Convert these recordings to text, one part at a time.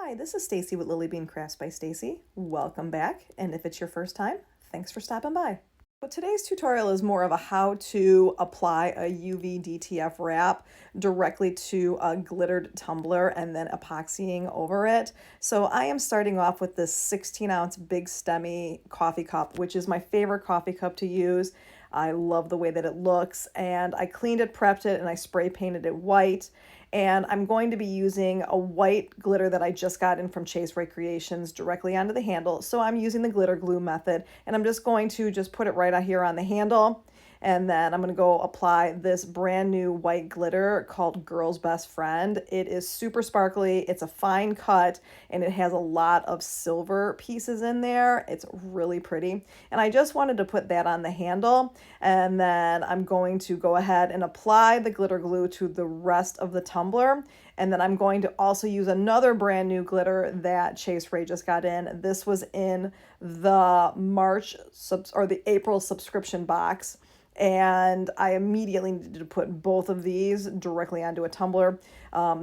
Hi, this is Stacy with Lily Bean Crafts by Stacy. Welcome back, and if it's your first time, thanks for stopping by. So today's tutorial is more of a how to apply a UV DTF wrap directly to a glittered tumbler and then epoxying over it. So I am starting off with this 16-ounce big Stemmy coffee cup, which is my favorite coffee cup to use. I love the way that it looks, and I cleaned it, prepped it, and I spray painted it white. And I'm going to be using a white glitter that I just got in from Chase Recreations directly onto the handle. So I'm using the glitter glue method, and I'm just going to put it right out here on the handle. And then I'm going to go apply this brand new white glitter called Girl's Best Friend. It is super sparkly. It's a fine cut, and it has a lot of silver pieces in there. It's really pretty. And I just wanted to put that on the handle. And then I'm going to go ahead and apply the glitter glue to the rest of the tumbler. And then I'm going to also use another brand new glitter that Chase Ray just got in. This was in the the April subscription box. And I immediately needed to put both of these directly onto a tumbler.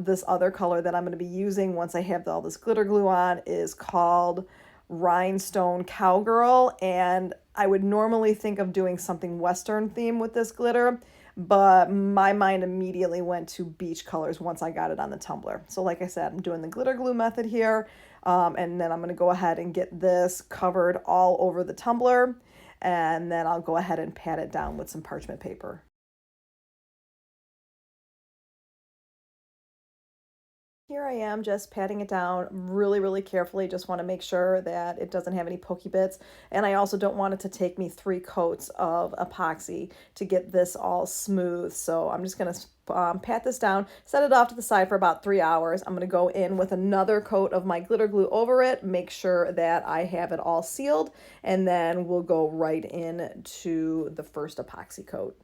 This other color that I'm going to be using once I have all this glitter glue on is called Rhinestone Cowgirl, and I would normally think of doing something Western theme with this glitter, but my mind immediately went to beach colors once I got it on the tumbler. So like I said, I'm doing the glitter glue method here, and then I'm going to go ahead and get this covered all over the tumbler. And then I'll go ahead and pat it down with some parchment paper. Here I am just patting it down really, really carefully. Just want to make sure that it doesn't have any pokey bits. And I also don't want it to take me 3 coats of epoxy to get this all smooth. So I'm just going to pat this down, set it off to the side for about 3 hours. I'm going to go in with another coat of my glitter glue over it, make sure that I have it all sealed, and then we'll go right into the first epoxy coat.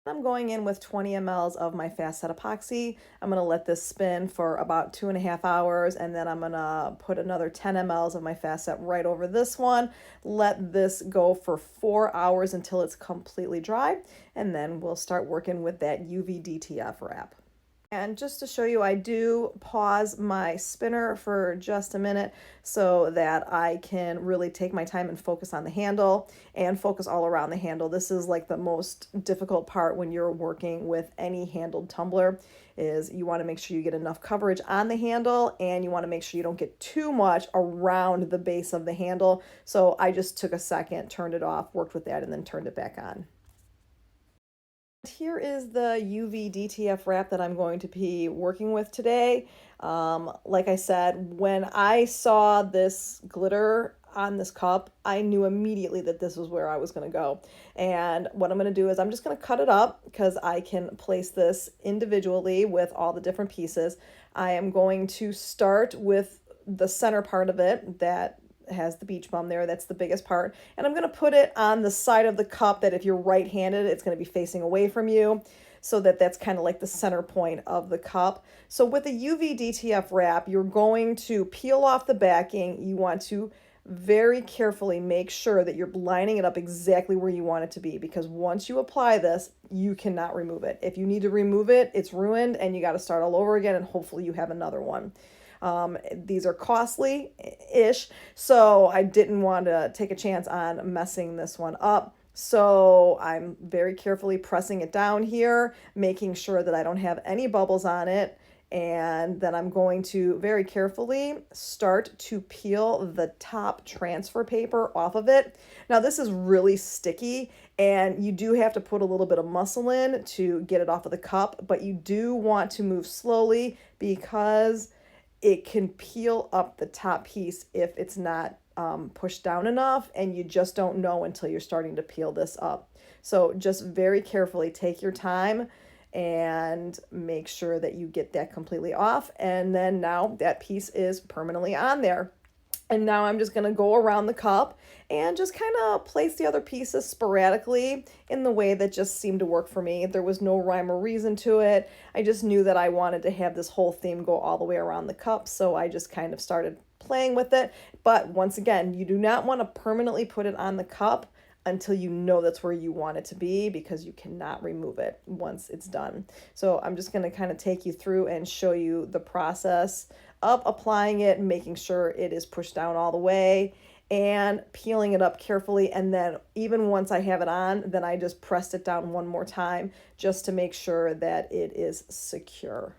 I'm going in with 20 mLs of my fast set epoxy. I'm going to let this spin for about 2.5 hours, and then I'm going to put another 10 mLs of my fast set right over this one. Let this go for 4 hours until it's completely dry, and then we'll start working with that UV DTF wrap. And just to show you, I do pause my spinner for just a minute so that I can really take my time and focus on the handle and focus all around the handle. This is like the most difficult part when you're working with any handled tumbler, is you want to make sure you get enough coverage on the handle, and you want to make sure you don't get too much around the base of the handle. So I just took a second, turned it off, worked with that, and then turned it back on. Here is the UV DTF wrap that I'm going to be working with today. Like I said, when I saw this glitter on this cup, I knew immediately that this was where I was going to go. And what I'm going to do is I'm just going to cut it up because I can place this individually with all the different pieces. I am going to start with the center part of it that has the beach bum there. That's the biggest part. And I'm going to put it on the side of the cup that if you're right-handed, it's going to be facing away from you, so that that's kind of like the center point of the cup. So with the UV DTF wrap, you're going to peel off the backing. You want to very carefully make sure that you're lining it up exactly where you want it to be, because once you apply this, you cannot remove it. If you need to remove it, it's ruined and you got to start all over again, and hopefully you have another one. These are costly-ish, so I didn't want to take a chance on messing this one up. So I'm very carefully pressing it down here, making sure that I don't have any bubbles on it. And then I'm going to very carefully start to peel the top transfer paper off of it. Now this is really sticky, and you do have to put a little bit of muscle in to get it off of the cup, but you do want to move slowly because it can peel up the top piece if it's not pushed down enough, and you just don't know until you're starting to peel this up. So just very carefully take your time and make sure that you get that completely off. And then now that piece is permanently on there. And now I'm just going to go around the cup and just kind of place the other pieces sporadically in the way that just seemed to work for me. There was no rhyme or reason to it. I just knew that I wanted to have this whole theme go all the way around the cup, so I just kind of started playing with it. But once again, you do not want to permanently put it on the cup until you know that's where you want it to be, because you cannot remove it once it's done. So I'm just going to kind of take you through and show you the process of applying it, making sure it is pushed down all the way, and peeling it up carefully. And then even once I have it on, then I just pressed it down one more time just to make sure that it is secure.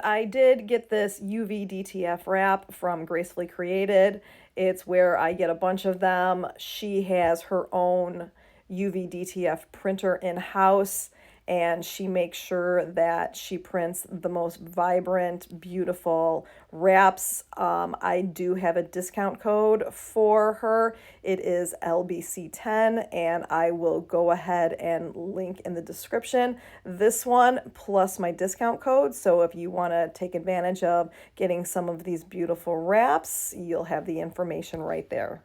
I did get this UV DTF wrap from Gracefully Created. It's where I get a bunch of them. She has her own UV DTF printer in-house, and she makes sure that she prints the most vibrant, beautiful wraps. I do have a discount code for her. It is LBC10, and I will go ahead and link in the description this one plus my discount code. So if you want to take advantage of getting some of these beautiful wraps, you'll have the information right there.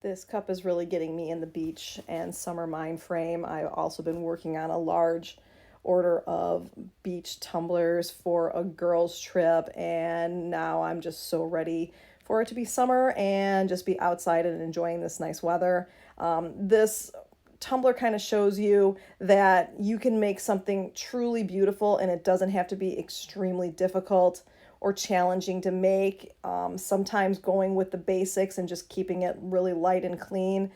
This cup is really getting me in the beach and summer mind frame. I've also been working on a large order of beach tumblers for a girls trip, and now I'm just so ready for it to be summer and just be outside and enjoying this nice weather. This tumbler kind of shows you that you can make something truly beautiful, and it doesn't have to be extremely difficult or challenging to make. Sometimes going with the basics and just keeping it really light and clean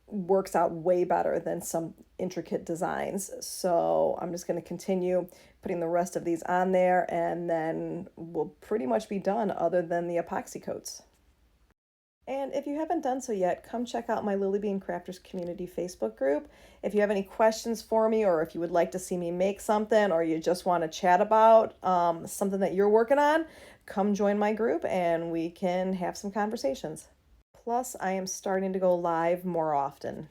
works out way better than some intricate designs. So I'm just going to continue putting the rest of these on there, and then we'll pretty much be done other than the epoxy coats. And if you haven't done so yet, come check out my Lily Bean Crafters Community Facebook group. If you have any questions for me, or if you would like to see me make something, or you just want to chat about something that you're working on, come join my group and we can have some conversations. Plus, I am starting to go live more often.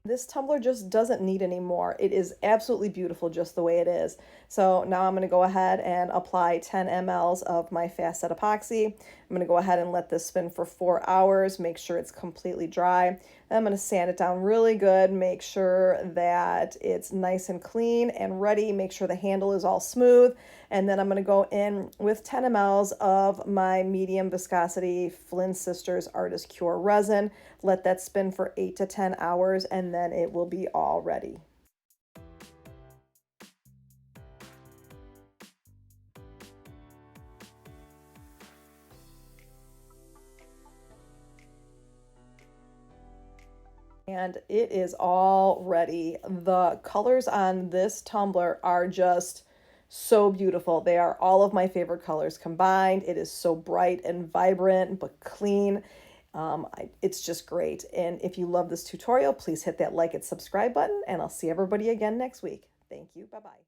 This tumbler just doesn't need any more. It is absolutely beautiful just the way it is. So now I'm going to go ahead and apply 10 mLs of my fast set epoxy. I'm going to go ahead and let this spin for 4 hours, make sure it's completely dry. Then I'm going to sand it down really good, make sure that it's nice and clean and ready, make sure the handle is all smooth. And then I'm going to go in with 10 mLs of my medium viscosity Flynn Sisters Artist Cure resin. Let that spin for 8 to 10 hours, and then it will be all ready. And it is all ready. The colors on this tumbler are just so beautiful. They are all of my favorite colors combined. It is so bright and vibrant, but clean. It's just great. And if you love this tutorial, please hit that like and subscribe button, and I'll see everybody again next week. Thank you. Bye-bye.